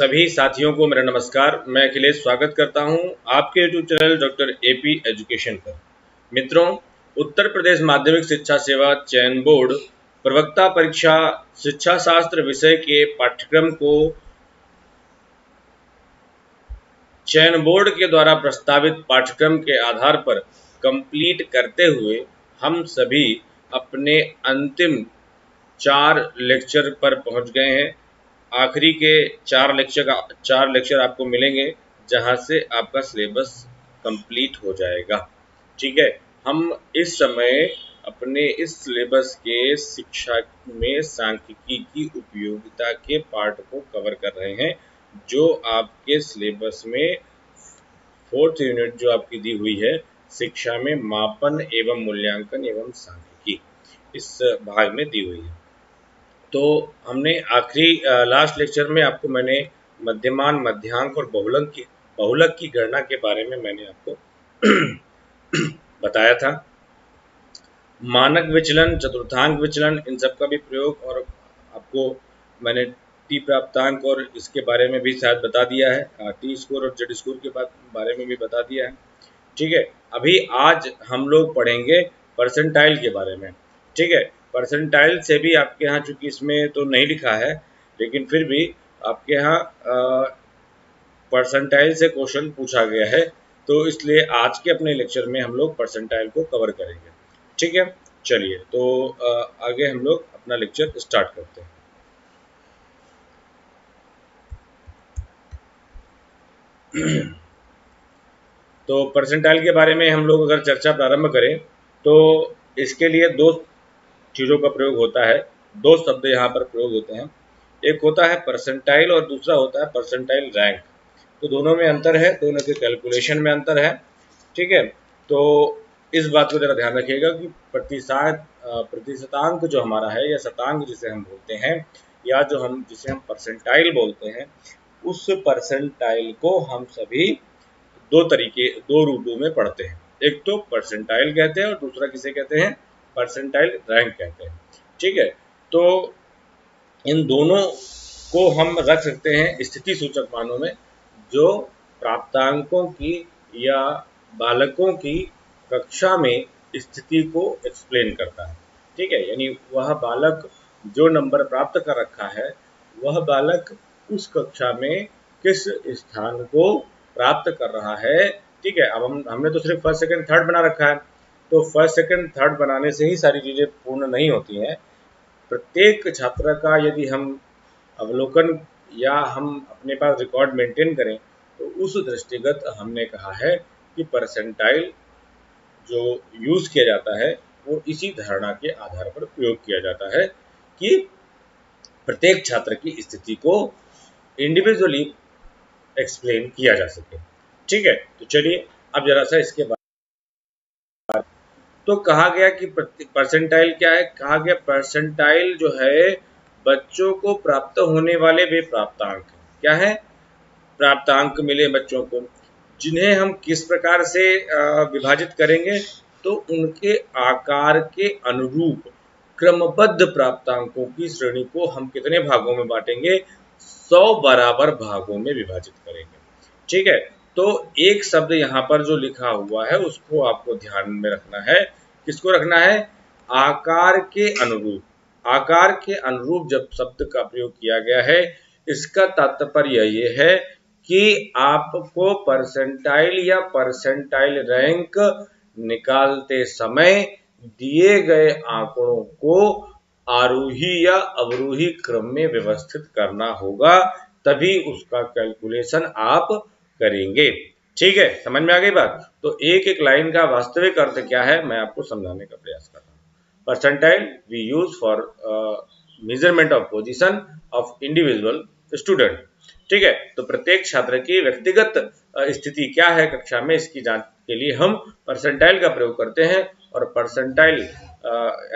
सभी साथियों को मेरा नमस्कार। मैं अखिलेश स्वागत करता हूं आपके YouTube channel doctor AP education पर। मित्रों, उत्तर प्रदेश माध्यमिक शिक्षा सेवा चयन बोर्ड प्रवक्ता परीक्षा शिक्षा शास्त्र विषय के पाठ्यक्रम को चयन बोर्ड के द्वारा प्रस्तावित पाठ्यक्रम के आधार पर कंप्लीट करते हुए हम सभी अपने अंतिम 4 लेक्चर पर पहुंच गए हैं। आखिरी के 4 लेक्चर आपको मिलेंगे जहां से आपका सिलेबस कंप्लीट हो जाएगा। ठीक है, हम इस समय अपने इस सिलेबस के शिक्षा में सांख्यिकी की उपयोगिता के पार्ट को कवर कर रहे हैं, जो आपके सिलेबस में 4th यूनिट जो आपकी दी हुई है शिक्षा में मापन एवं मूल्यांकन एवं सांख्यिकी, इस भाग में दी हुई है। तो हमने आखिरी लास्ट लेक्चर में आपको मैंने मध्यमान, मध्यांक और बहुलक की गणना के बारे में मैंने आपको बताया था। मानक विचलन, चतुर्थांक विचलन, इन सब का भी प्रयोग, और आपको मैंने टी प्राप्तांक और इसके बारे में भी शायद बता दिया है, टी स्कोर और जेड स्कोर के बारे में भी बता दिया है। ठीक है, अभी आज हम लोग पढ़ेंगे परसेंटाइल के बारे में। ठीक है, परसेंटाइल से भी आपके यहाँ, चूंकि इसमें तो नहीं लिखा है लेकिन फिर भी आपके यहाँ परसेंटाइल से क्वेश्चन पूछा गया है, तो इसलिए आज के अपने लेक्चर में हम लोग परसेंटाइल को कवर करेंगे। ठीक है, चलिए तो आगे हम लोग अपना लेक्चर स्टार्ट करते हैं। तो परसेंटाइल के बारे में हम लोग अगर चर्चा प्रारंभ करें तो इसके लिए 2 चीज़ों का प्रयोग होता है, 2 शब्द यहाँ पर प्रयोग होते हैं। एक होता है परसेंटाइल और दूसरा होता है परसेंटाइल रैंक। तो दोनों में अंतर है, दोनों के कैलकुलेशन में अंतर है। ठीक है, तो इस बात को जरा ध्यान रखिएगा कि प्रतिशतांक जो हमारा है या शतांक जिसे हम बोलते हैं, या जिसे हम परसेंटाइल बोलते हैं, उस परसेंटाइल को हम सभी 2 रूपों में पढ़ते हैं। एक तो परसेंटाइल कहते हैं और दूसरा किसे कहते हैं, परसेंटाइल रैंक कहते हैं। ठीक है, तो इन दोनों को हम रख सकते हैं स्थिति सूचक मानों में, जो प्राप्तांकों की या बालकों की कक्षा में स्थिति को एक्सप्लेन करता है। ठीक है, यानी वह बालक जो नंबर प्राप्त कर रखा है, वह बालक उस कक्षा में किस स्थान को प्राप्त कर रहा है। ठीक है, अब हमने तो सिर्फ फर्स्ट सेकंड थर्ड बना रखा है, तो फर्स्ट सेकंड थर्ड बनाने से ही सारी चीज़ें पूर्ण नहीं होती हैं। प्रत्येक छात्र का यदि हम अवलोकन या हम अपने पास रिकॉर्ड मेंटेन करें, तो उस दृष्टिगत हमने कहा है कि परसेंटाइल जो यूज़ किया जाता है वो इसी धारणा के आधार पर प्रयोग किया जाता है कि प्रत्येक छात्र की स्थिति को इंडिविजुअली एक्सप्लेन किया जा सके। ठीक है, तो चलिए अब जरा सा इसके बाद, तो कहा गया कि परसेंटाइल क्या है। कहा गया परसेंटाइल जो है बच्चों को प्राप्त होने वाले वे प्राप्तांक क्या है, प्राप्तांक मिले बच्चों को, जिन्हें हम किस प्रकार से विभाजित करेंगे, तो उनके आकार के अनुरूप क्रमबद्ध प्राप्तांकों की श्रेणी को हम कितने भागों में बांटेंगे, 100 बराबर भागों में विभाजित करेंगे। ठीक है, तो एक शब्द यहाँ पर जो लिखा हुआ है उसको आपको ध्यान में रखना है। किसको रखना है, आकार के अनुरूप। आकार के अनुरूप जब शब्द का प्रयोग किया गया है, इसका तात्पर्य ये है कि आपको परसेंटाइल या परसेंटाइल रैंक निकालते समय दिए गए आंकड़ों को आरोही या अवरोही क्रम में व्यवस्थित करना होगा, तभी उसका कैलकुलेशन आप करेंगे। ठीक है, समझ में आ गई बात। तो एक एक लाइन का वास्तविक अर्थ क्या है मैं आपको समझाने का प्रयास कर रहा हूँ। Percentile we use for measurement of position of individual student. ठीक है, तो प्रत्येक छात्र की व्यक्तिगत स्थिति क्या है कक्षा में, इसकी जांच के लिए हम परसेंटाइल का प्रयोग करते हैं। और परसेंटाइल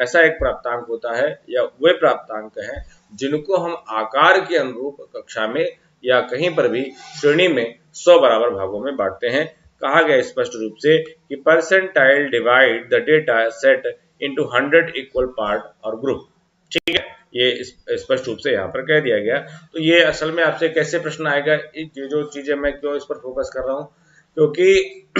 ऐसा एक प्राप्तांक होता है या वे प्राप्तांक हैं जिनको हम आकार के अनुरूप कक्षा में या कहीं पर भी श्रेणी में 100 बराबर भागों में बांटते हैं। कहा गया स्पष्ट रूप से कि percentile divide the data set into 100 equal part और ग्रुप। ठीक है, ये स्पष्ट रूप से यहाँ पर कह दिया गया। तो ये असल में आपसे कैसे प्रश्न आएगा, ये जो चीजें मैं क्यों इस पर फोकस कर रहा हूँ, क्योंकि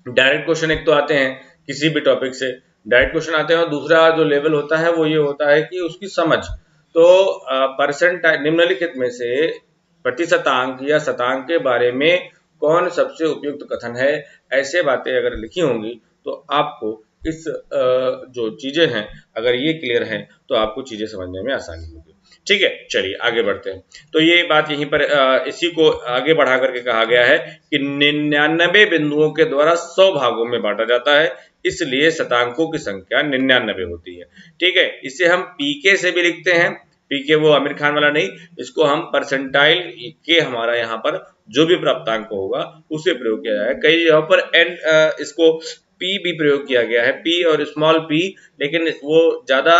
डायरेक्ट क्वेश्चन एक तो आते हैं किसी भी टॉपिक से, डायरेक्ट क्वेश्चन आते हैं, और दूसरा जो लेवल होता है वो ये होता है कि उसकी समझ। तो परसेंटाइल निम्नलिखित में से प्रतिशतांक या शतांक के बारे में कौन सबसे उपयुक्त कथन है, ऐसे बातें अगर लिखी होंगी तो आपको इस जो चीजें हैं अगर ये क्लियर हैं तो आपको चीजें समझने में आसानी होगी। ठीक है, चलिए आगे बढ़ते हैं। तो ये बात यहीं पर इसी को आगे बढ़ा करके कहा गया है कि 99 बिंदुओं के द्वारा 100 भागों में बांटा जाता है, इसलिए शतांकों की संख्या 99 होती है। ठीक है, इसे हम पीके से भी लिखते हैं, पीके वो आमिर खान वाला नहीं, इसको हम परसेंटाइल के हमारा यहाँ पर जो भी प्राप्तांक होगा उसे प्रयोग किया जाएगा। कई जगहों पर एन इसको पी भी प्रयोग किया गया है, पी और स्मॉल पी, लेकिन वो ज्यादा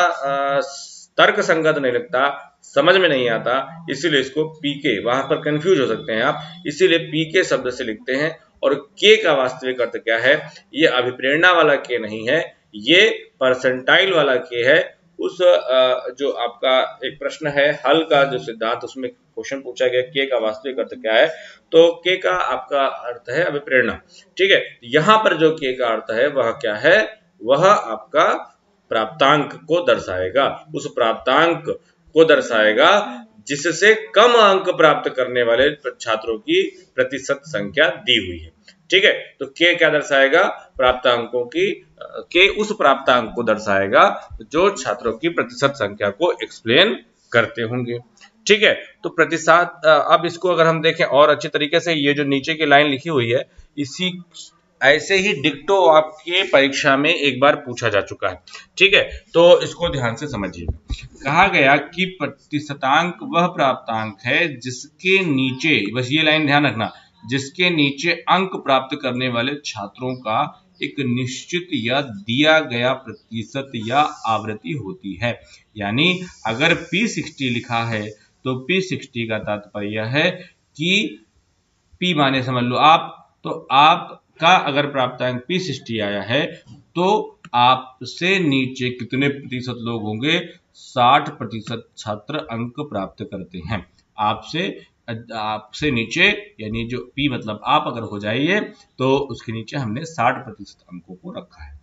तर्क संगत नहीं लगता, समझ में नहीं आता, इसीलिए इसको पीके, वहां पर कंफ्यूज हो सकते हैं आप, इसीलिए पीके शब्द से लिखते हैं। और के का वास्तविक अर्थ क्या है, ये अभिप्रेरणा वाला के नहीं है, ये परसेंटाइल वाला के है। उस जो आपका एक प्रश्न है हल का जो सिद्धांत, उसमें क्वेश्चन पूछा गया के का वास्तविक अर्थ क्या है, तो के का आपका अर्थ है अभिप्रेरणा। ठीक है, यहाँ पर जो के का अर्थ है वह क्या है, वह आपका प्राप्तांक को दर्शाएगा, उस प्राप्तांक को दर्शाएगा जिससे कम अंक प्राप्त करने वाले छात्रों की प्रतिशत संख्या दी हुई है। ठीक है, तो के क्या दर्शाएगा, प्राप्तांकों की, के उस प्राप्तांक को दर्शाएगा जो छात्रों की प्रतिशत संख्या को एक्सप्लेन करते होंगे। ठीक है, तो प्रतिशत, अब इसको अगर हम देखें और अच्छे तरीके से, ये जो नीचे की लाइन लिखी हुई है इसी ऐसे ही डिक्टो आपके परीक्षा में एक बार पूछा जा चुका है। ठीक है, तो इसको ध्यान से समझिएगा। कहा गया कि प्रतिशतांक वह प्राप्तांक है जिसके नीचे, बस ये लाइन ध्यान रखना, जिसके नीचे अंक प्राप्त करने वाले छात्रों का एक निश्चित या दिया गया प्रतिशत या आवृत्ति होती है। यानी अगर P60 लिखा है तो P60 का तात्पर्य है कि P माने समझ लो आप, तो आपका अगर प्राप्तांक P60 आया है तो आपसे नीचे कितने प्रतिशत लोग होंगे, 60% छात्र अंक प्राप्त करते हैं। आपसे नीचे यानी जो P मतलब आप अगर हो जाइए तो उसके नीचे हमने 60% अंकों को रखा है।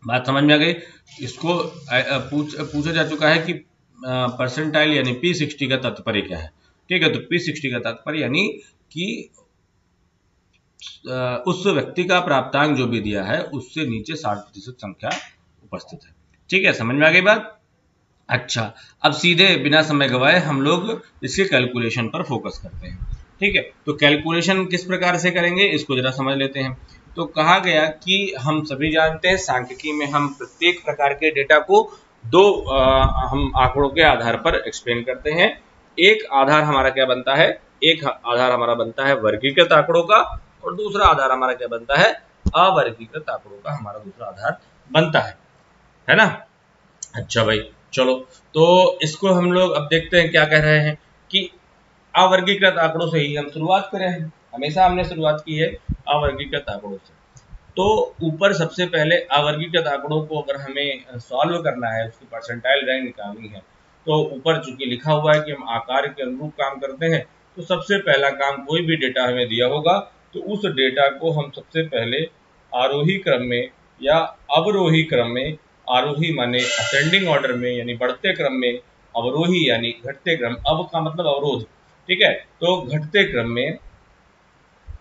बात समझ में आ गई। इसको पूछा जा चुका है कि परसेंटाइल यानी P60 का तात्पर्य क्या है। ठीक है, तो P60 का तात्पर्य यानी कि उस व्यक्ति का प्राप्तांक जो भी दिया है उससे नीचे 60% संख्या उपस्थित है। ठीक है, समझ में आ गई बात। अच्छा, अब सीधे बिना समय गवाए हम लोग इसके कैलकुलेशन पर फोकस करते हैं। ठीक है, तो कैलकुलेशन किस प्रकार से करेंगे इसको जरा समझ लेते हैं। तो कहा गया कि हम सभी जानते हैं सांख्यिकी में हम प्रत्येक प्रकार के डेटा को दो हम आंकड़ों के आधार पर एक्सप्लेन करते हैं। एक आधार हमारा क्या बनता है, एक आधार हमारा बनता है वर्गीकृत आंकड़ों का, और दूसरा आधार हमारा क्या बनता है, अवर्गीकृत आंकड़ों का हमारा दूसरा आधार बनता है ना। अच्छा भाई, चलो तो इसको हम लोग अब देखते हैं क्या कह रहे हैं कि अवर्गीकृत आंकड़ों से ही हम शुरुआत करें हैं। हमेशा हमने शुरुआत की है अवर्गीकृत आंकड़ों से। तो ऊपर सबसे पहले अवर्गीकृत आंकड़ों को अगर हमें सॉल्व करना है, उसकी परसेंटाइल रैंक निकालनी है, तो ऊपर चूंकि लिखा हुआ है कि हम आकार के अनुरूप काम करते हैं, तो सबसे पहला काम, कोई भी डेटा हमें दिया होगा तो उस डेटा को हम सबसे पहले आरोही क्रम में या अवरोही क्रम में, आरोही माने असेंडिंग ऑर्डर में यानी बढ़ते क्रम में, अवरोही यानी घटते क्रम, अब का मतलब अवरोध। ठीक है, तो घटते क्रम में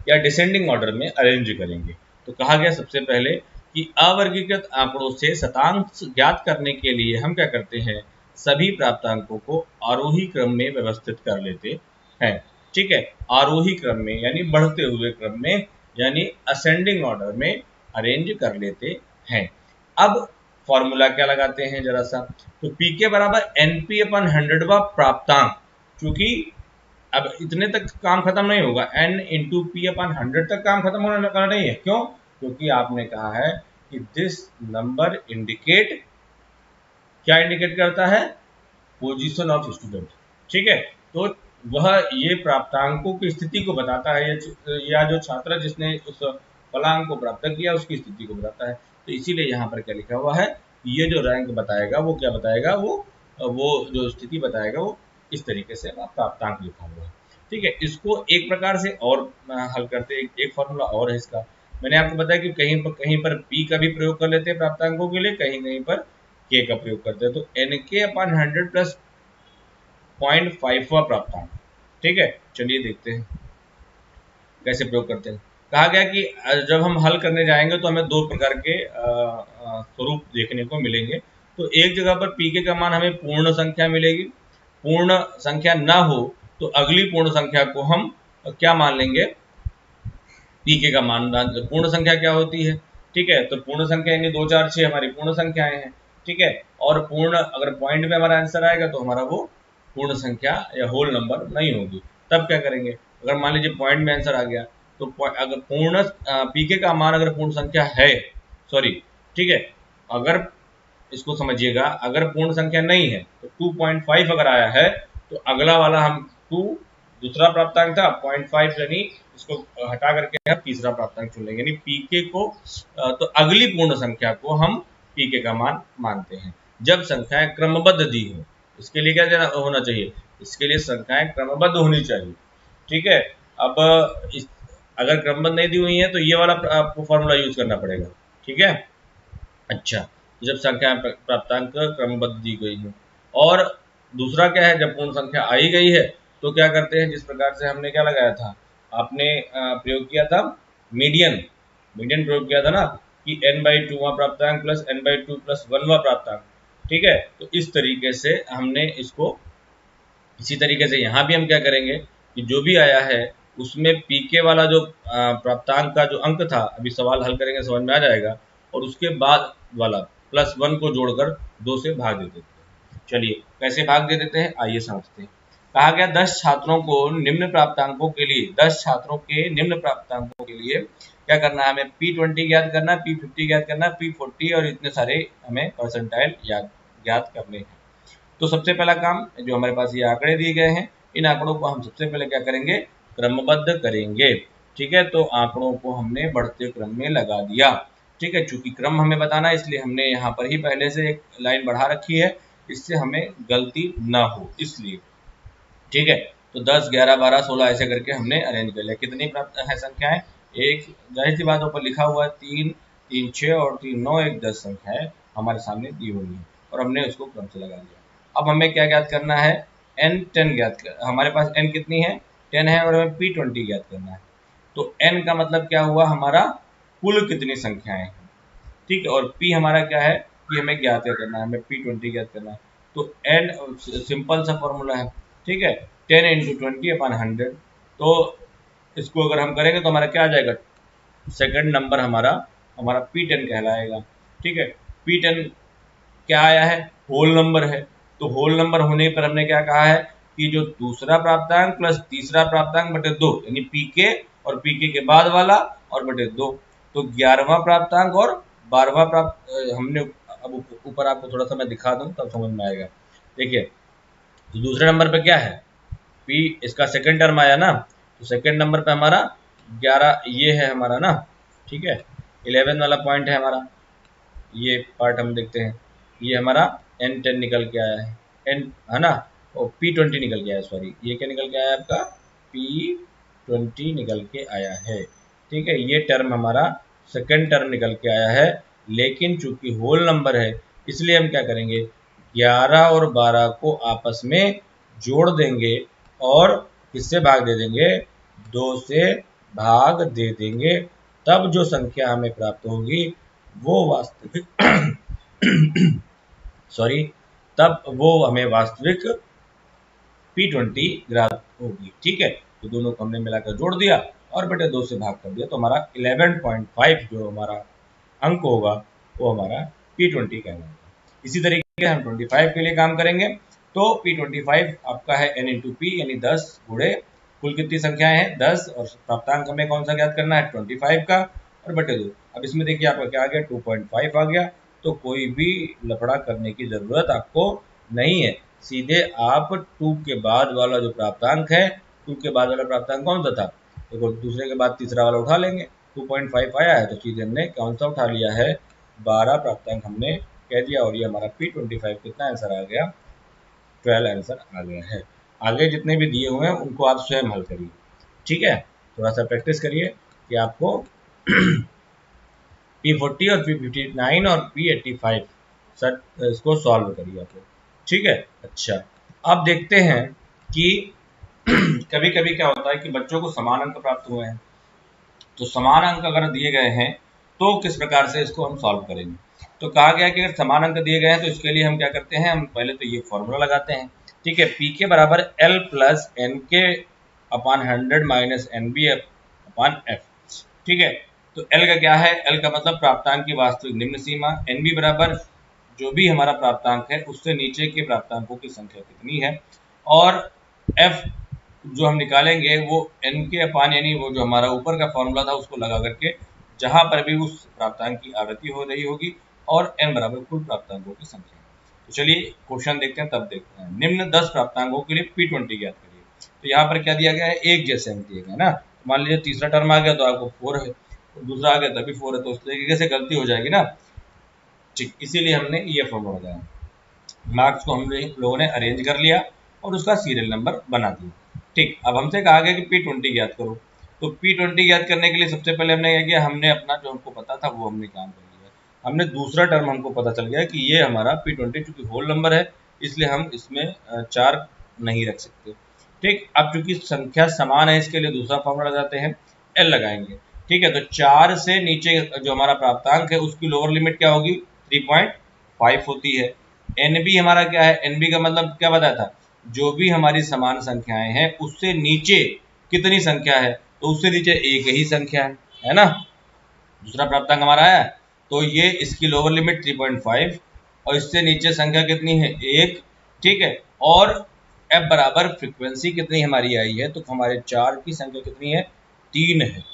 या डिसेंडिंग ऑर्डर में अरेंज करेंगे। तो कहा गया सबसे पहले कि अवर्गीकृत आंकड़ों से शतांक ज्ञात करने के लिए हम क्या करते हैं, सभी प्राप्तांकों को आरोही क्रम में व्यवस्थित कर लेते हैं। ठीक है, आरोही क्रम में यानी बढ़ते हुए क्रम में यानी असेंडिंग ऑर्डर में अरेंज कर लेते हैं। अब फॉर्मूला क्या लगाते हैं जरा सा, तो पी के बराबर NP अपन 100वां प्राप्तांक, क्योंकि अब इतने तक काम खत्म नहीं होगा, N इंटू पी अपन 100 तक काम खत्म होने लगा नहीं है। क्यों, क्योंकि आपने कहा है कि दिस नंबर इंडिकेट, क्या इंडिकेट करता है, पोजीशन ऑफ स्टूडेंट। ठीक है, तो वह ये प्राप्तांकों की स्थिति को बताता है, या जो छात्र जिसने उस फलांक को प्राप्त किया उसकी स्थिति को बताता है। तो इसीलिए यहाँ पर क्या लिखा हुआ है, ये जो रैंक बताएगा वो क्या बताएगा, वो वो जो स्थिति बताएगा वो इस तरीके से प्राप्तांक लिखा हुआ है। ठीक है, इसको एक प्रकार से और हल करते हैं। एक फॉर्मूला और है इसका, मैंने आपको बताया कि कहीं पर p का भी प्रयोग कर लेते हैं प्राप्तांकों के लिए, कहीं कहीं पर k का प्रयोग करते हैं। तो nk/100 प्लस 0.5वां प्राप्तांक। ठीक है, चलिए देखते हैं कैसे प्रयोग करते हैं। कहा गया कि जब हम हल करने जाएंगे तो हमें दो प्रकार के स्वरूप देखने को मिलेंगे। तो एक जगह पर pk का मान हमें पूर्ण संख्या मिलेगी, पूर्ण संख्या ना हो तो अगली पूर्ण संख्या को हम क्या मान लेंगे, pk का मान। पूर्ण संख्या क्या होती है, ठीक है, तो पूर्ण संख्या यानी 2 4 6 हमारी पूर्ण संख्याएं हैं। ठीक है, और पूर्ण अगर पॉइंट में हमारा आंसर आएगा तो हमारा वो पूर्ण संख्या या होल नंबर नहीं होगी। तब क्या करेंगे, अगर मान लीजिए पॉइंट में आंसर आ गया तो अगर पूर्ण pk का मान अगर पूर्ण संख्या है, सॉरी, ठीक है, अगर इसको समझिएगा, अगर पूर्ण संख्या नहीं है तो 2.5 अगर आया है तो अगला वाला हम 2 दूसरा प्राप्तांक था, 0.5 यानी इसको हटा करके हम तीसरा प्राप्तांक चुन लेंगे, यानी पीके को तो अगली पूर्ण संख्या को हम पीके का मान मानते हैं जब संख्याएं क्रमबद्ध दी हो। इसके लिए क्या होना चाहिए, इसके लिए संख्याएं क्रमबद्ध होनी चाहिए। ठीक है, अब अगर क्रमबद्ध नहीं दी हुई है तो ये वाला आपको फॉर्मूला यूज करना पड़ेगा। ठीक है, अच्छा, जब संख्या प्राप्तांक क्रमबद्ध दी गई है। और दूसरा क्या है, जब पूर्ण संख्या आई गई है तो क्या करते हैं, जिस प्रकार से हमने क्या लगाया था, आपने प्रयोग किया था मीडियन, मीडियन प्रयोग किया था ना कि n/2वां प्राप्तांक प्लस n/2 प्लस 1वां प्राप्तांक। ठीक है, तो इस तरीके से हमने इसको, इसी तरीके से यहाँ भी हम क्या करेंगे कि जो भी आया है उसमें पीके वाला जो प्राप्तांक का जो अंक था, अभी सवाल हल करेंगे समझ में आ जाएगा, और उसके बाद वाला +1 को जोड़कर 2 से भाग दे देते हैं। चलिए कैसे भाग दे देते हैं, आइए समझते हैं। कहा गया 10 छात्रों को निम्न प्राप्तांकों के लिए, 10 छात्रों के निम्न प्राप्तांकों के लिए क्या करना है, हमें P20 ज्ञात करना, P50 ज्ञात करना, P40 और इतने सारे हमें परसेंटाइल ज्ञात करने हैं। तो सबसे पहला काम, जो हमारे पास ये आंकड़े दिए गए हैं, इन आंकड़ों को हम सबसे पहले क्या करेंगे, क्रमबद्ध करेंगे। ठीक है, तो आंकड़ों को हमने बढ़ते क्रम में लगा दिया। ठीक है, चूंकि क्रम हमें बताना है इसलिए हमने यहाँ पर ही पहले से एक लाइन बढ़ा रखी है, इससे हमें गलती ना हो इसलिए। ठीक है, तो 10 11 12 16 ऐसे करके हमने अरेंज कर लिया। कितनी प्राप्त है संख्याएं, एक जाहिर सी बात ऊपर लिखा हुआ है 3 3 6 और 3 9 1 10 संख्याएं हमारे सामने दी हुई है और हमने उसको क्रम से लगा दिया। अब हमें क्या ज्ञात करना है, n 10 ज्ञात कर, हमारे पास n कितनी है, 10 है, और हमें P20 ज्ञात करना है। तो n का मतलब क्या हुआ, हमारा कुल कितनी संख्याएं हैं। ठीक है, और p हमारा क्या है कि हमें ज्ञात करना है, हमें P20 ज्ञात करना है। तो n सिंपल सा फॉर्मूला है। ठीक है, 10 × 20/100। तो इसको अगर हम करेंगे तो हमारा क्या आ जाएगा, सेकंड नंबर हमारा P10 कहलाएगा। ठीक है, P10 क्या आया है, होल नंबर है। तो होल नंबर होने पर हमने क्या कहा है कि जो दूसरा प्राप्तांक प्लस तीसरा प्राप्तांक बटे 2 यानी पीके और पीके के बाद वाला और बटे 2, तो 11वां प्राप्तांक और 12वां प्राप्त हमने, अब ऊपर आपको थोड़ा सा मैं दिखा दूं तब समझ में आएगा। देखिए, तो दूसरे नंबर पे क्या है, पी, इसका सेकंड टर्म आया ना, तो सेकंड नंबर पे हमारा 11 ये है हमारा ना। ठीक है, 11 वाला पॉइंट है हमारा, ये पार्ट हम देखते हैं, ये हमारा n10 निकल के आया है, n है ना, और P20 निकल के आया, सॉरी ये क्या निकल के आया आपका, P20 निकल के आया है। ठीक है, ये टर्म हमारा सेकंड टर्म निकल के आया है, लेकिन चूंकि होल नंबर है इसलिए हम क्या करेंगे, 11 और 12 को आपस में जोड़ देंगे और किससे भाग दे देंगे, 2 से भाग दे देंगे। तब जो संख्या हमें प्राप्त होगी वो वास्तविक सॉरी, तब वो हमें वास्तविक P20 ग्राफ होगी। ठीक है, तो दोनों को हमने मिलाकर जोड़ दिया और बटे 2 से भाग कर दिया, तो हमारा 11.5 जो हमारा अंक होगा वो हमारा P20 कहलाएगा। इसी तरीके से हम 25 के लिए काम करेंगे। तो P25 आपका है n × P यानी 10 गुणे कुल कितनी संख्याएं हैं 10, और प्राप्तांक हमें कौन सा ज्ञात करना है 25 का, और बटे 2। अब इसमें देखिए आपका क्या आ गया, 2.5 आ गया। तो कोई भी लफड़ा करने की जरूरत आपको नहीं है, सीधे आप 2 के बाद वाला जो प्राप्तांक है, 2 के बाद वाला प्राप्तांक कौन सा था, देखो दूसरे के बाद तीसरा वाला उठा लेंगे। 2.5 आया है तो सीधे हमने कौन सा उठा लिया है, 12 प्राप्तांक हमने कह दिया, और ये हमारा P25 कितना आंसर आ गया 12 आंसर आ गया है। आगे जितने भी दिए हुए हैं उनको आप स्वयं हल करिए, ठीक है। थोड़ा सा प्रैक्टिस करिए कि आपको P40 और P59 और P85 सर इसको सॉल्व करिए आप लोग, ठीक है। अच्छा, अब देखते हैं कि कभी कभी क्या होता है कि बच्चों को समान अंक प्राप्त हुए हैं, तो समान अंक अगर दिए गए हैं तो किस प्रकार से इसको हम सॉल्व करेंगे। तो कहा गया कि अगर समान अंक दिए गए हैं तो इसके लिए हम क्या करते हैं, हम पहले तो ये फॉर्मूला लगाते हैं, ठीक है। पी के बराबर एल प्लस एन के upon 100 minus N B upon F, ठीक है। तो एल का क्या है, एल का मतलब प्राप्तांक की वास्तविक निम्न सीमा, एन बी बराबर जो भी हमारा प्राप्तांक है उससे नीचे के प्राप्तांकों की संख्या कितनी है, और एफ जो हम निकालेंगे वो एन के अपान यानी वो जो हमारा ऊपर का फॉर्मूला था उसको लगा करके जहां पर भी उस प्राप्तांक की आवृत्ति हो रही होगी और एन बराबर कुल प्राप्तांकों की संख्या। तो चलिए क्वेश्चन देखते हैं, तब देखते हैं। निम्न 10 प्राप्तांकों के लिए P20 ज्ञात करिए। तो यहाँ पर क्या दिया गया है, एक जैसे अंक दिए गए ना। मान लीजिए तीसरा टर्म आ गया तो आपको 4 है, दूसरा आ गया तभी 4 है, तो उस तरीके से गलती हो जाएगी ना, ठीक। इसीलिए हमने ये फॉर्मूला लगाया। मार्क्स को हम लोगों ने अरेंज कर लिया और उसका सीरियल नंबर बना दिया, ठीक। अब हमसे कहा गया कि P20 ज्ञात करो। तो P20 ज्ञात करने के लिए सबसे पहले हमने क्या किया, हमने अपना जो हमको पता था वो हमने काम कर लिया। हमने दूसरा टर्म हमको पता चल गया कि ये हमारा P20 चूंकि होल नंबर है इसलिए हम इसमें 4 नहीं रख सकते, ठीक। अब चूंकि संख्या समान है इसके लिए दूसरा फॉर्मूला लगाते हैं, एल लगाएंगे, ठीक है। तो 4 से नीचे जो हमारा प्राप्तांक है उसकी लोअर लिमिट क्या होगी, 3.5 होती है। एनबी हमारा क्या है, एनबी का मतलब क्या बताया था, जो भी हमारी समान संख्याएं हैं उससे नीचे कितनी संख्या है, तो उससे नीचे एक ही संख्या है ना, दूसरा प्राप्तांक हमारा है। तो ये इसकी लोअर लिमिट 3.5 और इससे नीचे संख्या कितनी है, एक, ठीक है। और एफ बराबर फ्रीक्वेंसी कितनी हमारी आई है, तो हमारे 4 की संख्या कितनी है, 3 है,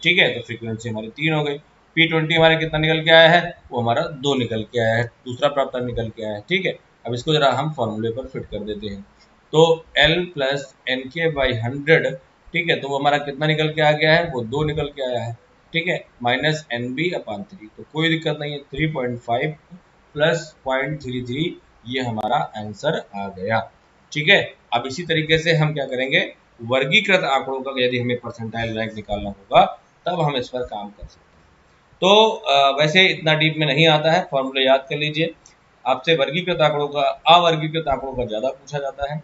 ठीक है। तो फ्रीक्वेंसी हमारी 3 हो गई। P20 हमारे कितना निकल के आया है, वो हमारा 2 निकल के आया है, दूसरा प्राप्तांक निकल के आया है, ठीक है। अब इसको जरा हम फॉर्मूले पर फिट कर देते हैं। तो L प्लस एन के बाई 100, ठीक है। तो वो हमारा कितना निकल के आ गया है, वो 2 निकल के आया है, ठीक है। माइनस एन बी अपान 3, तो कोई दिक्कत नहीं है, 3.5 प्लस 0.33 ये हमारा आंसर आ गया, ठीक है। अब इसी तरीके से हम क्या करेंगे, वर्गीकृत आंकड़ों का यदि हमें परसेंटाइल रैंक निकालना होगा तब हम इस पर काम कर सकते हैं। तो वैसे इतना डीप में नहीं आता है, फॉर्मूले याद कर लीजिए। आपसे वर्गीकृत आंकड़ों का, अवर्गीकृत आंकड़ों का ज्यादा पूछा जाता है।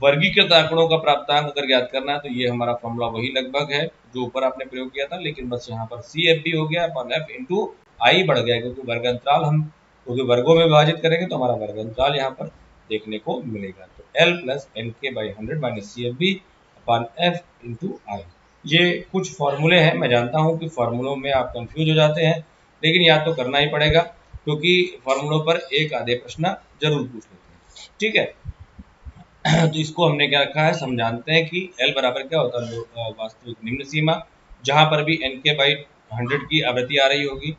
वर्गीकृत आंकड़ों का प्राप्तांक अगर ज्ञात करना है तो ये हमारा फॉर्मूला वही लगभग है जो ऊपर आपने प्रयोग किया था, लेकिन बस यहाँ पर सी एफ बी हो गया अपन एफ इंटू आई बढ़ गया, क्योंकि वर्गांतराल हम क्योंकि वर्गों में विभाजित करेंगे तो हमारा वर्गांतराल यहाँ पर देखने को मिलेगा। तो एल प्लस एन के by 100 minus C F B upon F into I. ये कुछ फॉर्मूले हैं, मैं जानता हूँ कि फॉर्मूलों में आप कंफ्यूज हो जाते हैं, लेकिन याद तो करना ही पड़ेगा क्योंकि फॉर्मूलों पर एक आधे प्रश्न जरूर पूछ लेते हैं, ठीक है। तो इसको हमने क्या रखा है, हम जानते हैं कि L बराबर क्या होता है, वास्तविक निम्न सीमा, जहां पर भी n के बाई 100 की आवृत्ति आ रही होगी,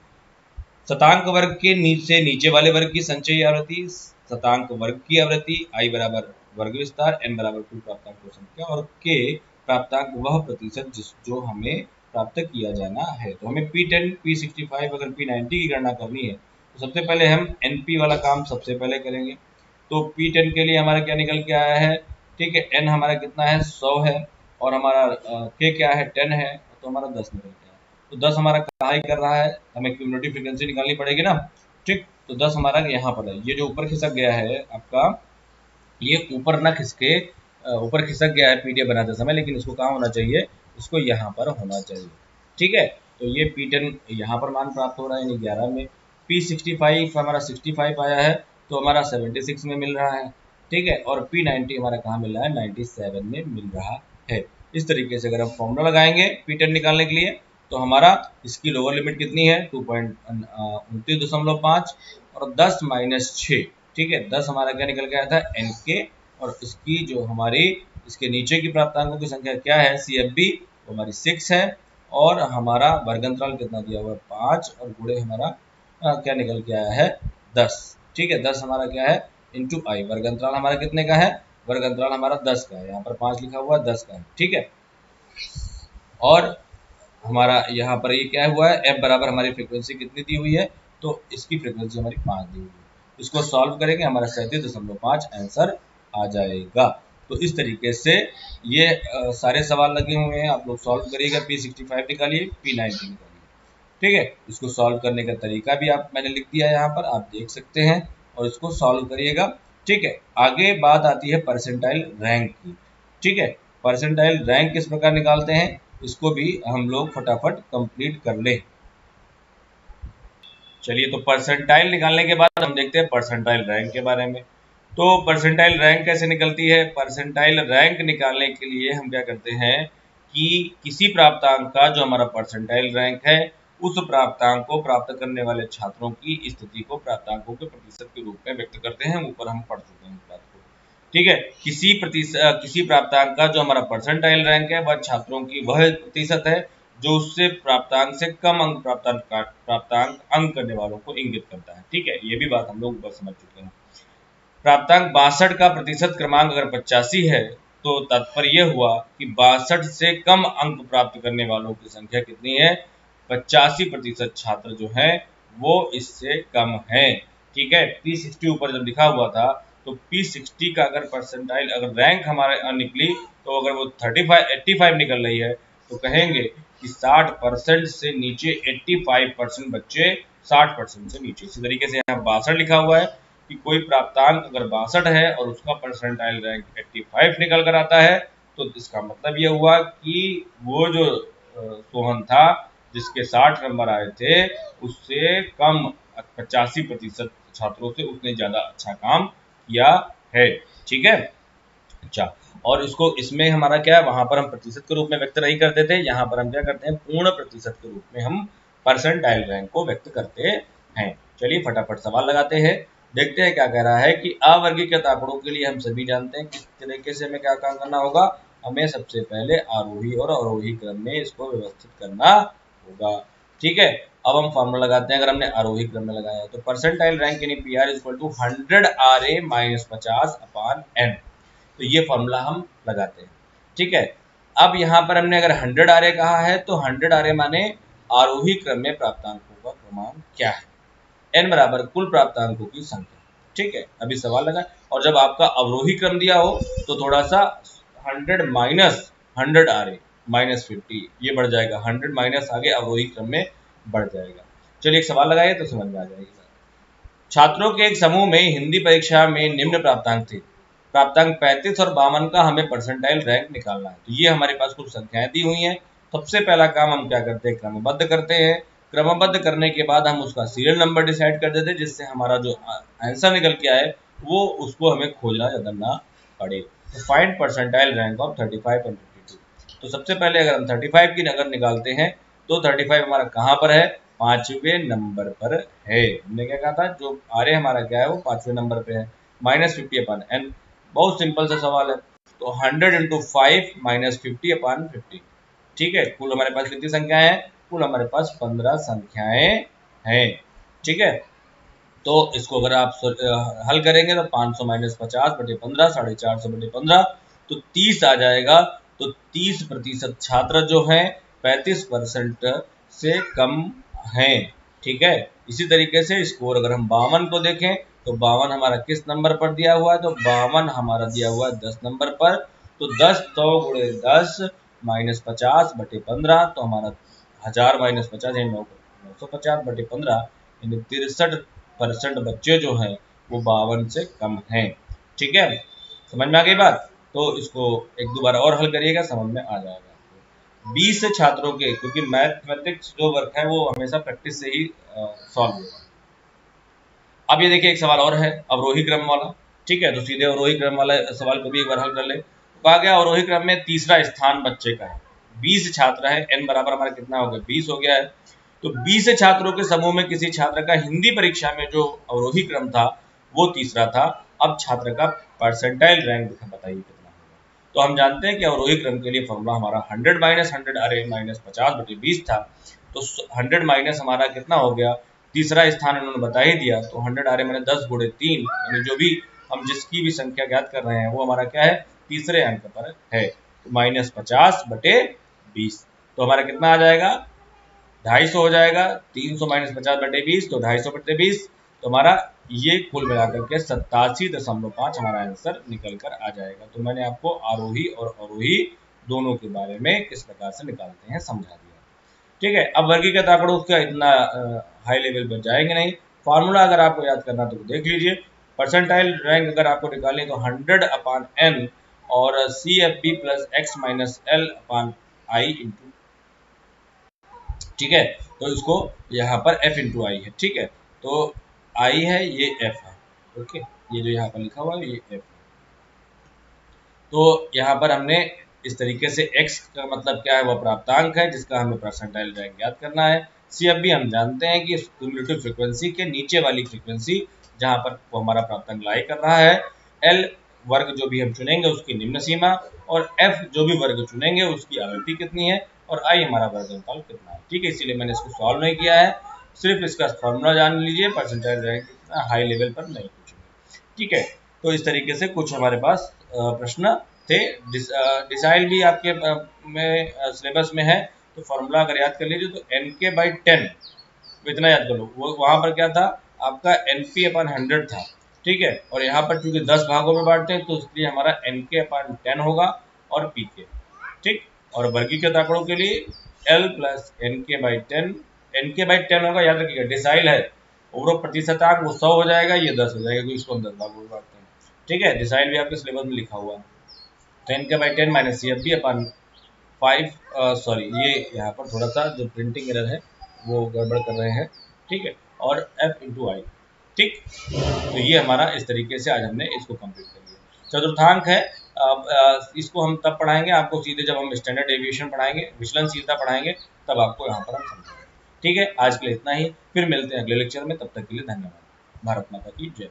शतांक वर्ग के नीचे वाले वर्ग की संचयी आवृत्ति, शतांक वर्ग की आवृत्ति, I बराबर वर्ग विस्तार, n बराबर कुल प्राप्तांकों संख्या और k प्राप्तांक वह प्रतिशत जो हमें प्राप्त किया जाना है। तो हमें P10, P65 अगर P90 की गणना करनी है तो सबसे पहले हम NP वाला काम सबसे पहले करेंगे। तो P10 के लिए हमारा क्या निकल के आया है, ठीक है। n हमारा कितना है, 100 है, और हमारा k क्या है, 10 है, तो हमारा 10 निकल के आया। तो 10 हमारा कहाँ ही कर रहा है, हमें क्यूमुलेटिव फ्रीक्वेंसी निकालनी पड़ेगी ना, ठीक। तो 10 हमारा यहाँ पर है, ये जो ऊपर खिसक गया है आपका, ये ऊपर ना खिसके, ऊपर खिसक गया है पीडीएफ बनाते समय, लेकिन इसको कहाँ होना चाहिए, इसको यहाँ पर होना चाहिए, ठीक है। तो ये P10 यहाँ पर मान प्राप्त हो रहा है यानी 11 में। P65 हमारा 65 आया है तो हमारा 76 में मिल रहा है, ठीक है। और P90 हमारा कहाँ मिल रहा है, 97 में मिल रहा है। इस तरीके से अगर हम फॉर्मूला लगाएंगे P10 निकालने के लिए तो हमारा इसकी लोअर लिमिट कितनी है, 2.29.5 और 10 माइनस 6, ठीक है। 10 हमारा क्या निकल के आया था, एन के, और इसकी जो हमारी इसके नीचे की प्राप्तांकों की संख्या क्या है, सी एफ बी, वो हमारी 6 है, और हमारा वर्गांतराल कितना दिया हुआ है, 5, और गुणे हमारा क्या निकल के आया है, 10, ठीक है। 10 हमारा क्या है, इंटू आई, वर्गांतराल हमारा कितने का है, वर्गांतराल हमारा 10 का है, यहाँ पर 5 लिखा हुआ है, 10 का है, ठीक है। और हमारा यहाँ पर ये क्या हुआ है, एफ बराबर हमारी फ्रीक्वेंसी कितनी दी हुई है, तो इसकी फ्रीक्वेंसी हमारी 5 दी हुई है। इसको सॉल्व करेंगे, हमारा 37.5 आंसर आ जाएगा। तो इस तरीके से ये सारे सवाल लगे हुए हैं, आप लोग सॉल्व करिएगा। P65 निकालिए, P90 निकालिए, ठीक है। इसको सॉल्व करने का तरीका भी आप मैंने लिख दिया है यहाँ पर, आप देख सकते हैं, और इसको सॉल्व करिएगा, ठीक है। आगे बात आती है परसेंटाइल रैंक की, ठीक है। परसेंटाइल रैंक किस प्रकार निकालते हैं, इसको भी हम लोग फटाफट कंप्लीट कर ले। चलिए, तो परसेंटाइल निकालने के बाद हम देखते हैं परसेंटाइल रैंक के बारे में। तो परसेंटाइल रैंक कैसे निकलती है, परसेंटाइल रैंक निकालने के लिए हम क्या करते हैं कि किसी प्राप्तांक का जो हमारा परसेंटाइल रैंक है, उस प्राप्तांक को प्राप्त करने वाले छात्रों की स्थिति को प्राप्तांकों के प्रतिशत के रूप में व्यक्त करते हैं। ऊपर हम पढ़ चुके हैं इस बात को, ठीक है। किसी प्राप्तांक का जो हमारा परसेंटाइल रैंक है, वह छात्रों की वह प्रतिशत है जो उससे प्राप्तांक से कम अंक प्राप्तांक अंक करने वालों को इंगित करता है, ठीक है। ये भी बात हम लोग ऊपर समझ चुके हैं। प्राप्तांक 62 का प्रतिशत क्रमांक अगर 85 है, तो तात्पर्य यह हुआ कि 62 से कम अंक प्राप्त करने वालों की संख्या कितनी है, 85% छात्र जो है वो इससे कम है, ठीक है। P60 ऊपर जब लिखा हुआ था, तो P60 का अगर परसेंटाइल अगर रैंक हमारे निकली, तो अगर वो 85 निकल रही है, तो कहेंगे कि 60% से नीचे 85% बच्चे 60% से नीचे। इसी तरीके से यहाँ 62 लिखा हुआ है कि कोई प्राप्तांक अगर 62 है और उसका परसेंटाइल रैंक 85 निकल कर आता है, तो इसका मतलब यह हुआ कि वो जो सोहन था जिसके 60 नंबर आए थे, उससे कम 85% छात्रों से उसने ज्यादा अच्छा काम किया है, ठीक है। अच्छा, और इसको इसमें हमारा क्या है, वहां पर हम प्रतिशत के रूप में व्यक्त नहीं करते थे, यहाँ पर हम क्या करते हैं, पूर्ण प्रतिशत के रूप में हम परसेंटाइल रैंक को व्यक्त करते हैं। चलिए फटाफट सवाल लगाते हैं, देखते हैं क्या कह रहा है कि अवर्गीकृत आंकड़ों के लिए हम सभी जानते हैं किस तरीके से हमें क्या काम करना होगा। हमें सबसे पहले आरोही और अवरोही क्रम में इसको व्यवस्थित करना होगा, ठीक है। अब हम फॉर्मूला लगाते हैं। अगर हमने आरोही क्रम में लगाया है, तो परसेंटाइल रैंक यानी PR equal to 100 RA minus 50/N, तो ये फॉर्मूला हम लगाते हैं, ठीक है। अब यहाँ पर हमने अगर 100 RA कहा है, तो 100 RA माने आरोही क्रम में प्राप्तांकों का क्रमांक क्या है, n बराबर कुल प्राप्तांकों की संख्या, ठीक है। अभी सवाल लगा, और जब आपका अवरोही क्रम दिया हो, तो थोड़ा सा 100 माइनस 100 RA माइनस 50 ये बढ़ जाएगा, 100 माइनस आगे अवरोही क्रम में बढ़ जाएगा। चलिए एक सवाल लगाइए तो समझ में आ जाएगी। छात्रों के एक समूह में हिंदी परीक्षा में निम्न प्राप्तांक थे, प्राप्तांक 35 और 52 का हमें परसेंटाइल रैंक निकालना है। तो ये हमारे पास कुछ संख्याएं दी हुई हैं। सबसे पहला काम हम क्या करते हैं, क्रमबद्ध करते हैं। क्रमबद्ध करने के बाद हम उसका सीरियल नंबर डिसाइड कर देते हैं, जिससे हमारा जो आंसर निकल के आए वो उसको हमें खोजना ज्यादा ना पड़े। तो find percentile rank of 35 and 52। तो सबसे पहले अगर हम 35 की नगर निकालते हैं, तो 35 हमारा कहाँ पर है, 5वें नंबर पर है। हमने क्या कहा था, जो आर हमारा क्या है वो 5वें नंबर पे है, माइनस 50/n। बहुत सिंपल सा सवाल है। तो 100 इंटू 5 माइनस 50/50, ठीक है। कुल हमारे पास कितनी संख्याएं हैं, कुल हमारे पास 15 संख्याएं हैं, ठीक है। तो इसको अगर आप हल करेंगे, तो 500 माइनस 50/15 450/15, तो 30 आ जाएगा। तो 30% छात्र जो हैं 35% से कम हैं, ठीक है। इसी तरीके से स्कोर अगर हम 52 को देखें, तो 52 हमारा किस नंबर पर दिया हुआ है, तो 52 हमारा दिया हुआ है 10 नंबर पर। तो 10 100 गुणे 10 माइनस 50/15, तो हमारा 1000 माइनस 50 यानी 950/15, यानी 63% बच्चे जो हैं वो 52 से कम हैं, ठीक है। समझ में आ गई बात। तो इसको एक दो बार और हल करिएगा, समझ में आ जाएगा। 20 छात्रों के, क्योंकि मैथमेटिक्स जो वर्क है वो हमेशा प्रैक्टिस से ही सॉल्व होगा। अब ये देखिए एक सवाल और है अवरोही क्रम वाला, ठीक है। तो सीधे अवरोही क्रम वाला सवाल को भी एक बार हल कर ले। तो कहा गया अवरोही क्रम में तीसरा स्थान बच्चे का है, 20 छात्र है, n बराबर हमारा कितना हो गया, 20 हो गया है। तो 20 छात्रों के समूह में किसी छात्र का हिंदी परीक्षा में जो अवरोही क्रम था वो तीसरा था। अब छात्र का परसेंटाइल रैंक बताइए कितना होगा। तो हम जानते हैं कि अवरोही क्रम के लिए फॉर्मूला हमारा 100 माइनस 100 RA माइनस 50/20 था। तो 100 माइनस हमारा कितना हो गया, तीसरा स्थान उन्होंने बता ही दिया, तो 100 RA मैंने 10 गुणे 3, यानी जो भी हम जिसकी भी संख्या ज्ञात कर रहे हैं वो हमारा क्या है, तीसरे अंक पर है। तो माइनस 50/20, तो हमारा कितना आ जाएगा, 250 हो जाएगा। 300 माइनस 50/20, तो 250/20, तो हमारा ये कुल मिलाकर के 87.5 हमारा आंसर निकल कर आ जाएगा। तो मैंने आपको आरोही और अवरोही दोनों के बारे में किस प्रकार से निकालते हैं समझा दिया। ठीक है, अब वर्गीकृत आंकड़ों उसका इतना हाई लेवल पर जाएंगे नहीं। फॉर्मूला अगर आपको याद करना तो देख लीजिए। परसेंटाइल रैंक अगर आपको निकालनी तो 100/n और CFB plus x minus L upon I into, ठीक है, तो इसको यहाँ पर f इंटू आई है। ठीक है, तो i है, ये f है। ओके, ये जो यहाँ पर लिखा हुआ है ये f है। तो यहाँ पर हमने इस तरीके से x का मतलब क्या है, वह प्राप्तांक है जिसका हमें परसेंटाइल रैंक याद करना है। CFB हम जानते हैं कि क्यूमुलेटिव फ्रीक्वेंसी के नीचे वाली फ्रीक्वेंसी जहाँ पर वो हमारा प्राप्तांक लाई कर रहा है। L वर्ग जो भी हम चुनेंगे उसकी निम्न सीमा, और F जो भी वर्ग चुनेंगे उसकी आवृत्ति कितनी है, और I हमारा वर्गफल कितना है। ठीक है, इसीलिए मैंने इसको सॉल्व नहीं किया है, सिर्फ इसका फॉर्मूला जान लीजिए, परसेंटाइल रैंक हाई लेवल पर नहीं पूछेंगे। ठीक है, तो इस तरीके से कुछ हमारे पास प्रश्न थे। डिसाइल भी आपके में सिलेबस में है, तो फॉर्मूला अगर याद कर लीजिए तो NK/10, इतना याद कर लो। वो वहाँ पर क्या था आपका NP/100 था। ठीक है, और यहाँ पर चूंकि 10 भागों में बांटते हैं तो इसलिए हमारा NK/10 होगा और PK। ठीक, और वर्गीकृत आंकड़ों के लिए L प्लस NK/10, NK/10 होगा, याद रखिएगा। डिसाइल है, उपरोक्त प्रतिशतांक वो 100 हो जाएगा, ये 10 हो जाएगा, क्योंकि इसको हम 10 भागों में बांटते हैं। ठीक है, डिसाइल भी आपके सिलेबस में लिखा हुआ है। तो NK/10 माइनस CFB अपन 5, सॉरी ये यहाँ पर थोड़ा सा जो प्रिंटिंग एरर है वो गड़बड़ कर रहे हैं। ठीक है, और F इंटू आई। ठीक, तो ये हमारा इस तरीके से आज हमने इसको कंप्लीट कर लिया। चतुर्थांक है, इसको हम तब पढ़ाएंगे आपको सीधे जब हम स्टैंडर्ड डेविएशन पढ़ाएंगे, विचलनशीलता पढ़ाएंगे, तब आपको यहाँ पर हम समझाएंगे। ठीक है, आज के लिए इतना ही, फिर मिलते हैं अगले लेक्चर में, तब तक के लिए धन्यवाद। भारत माता की जय।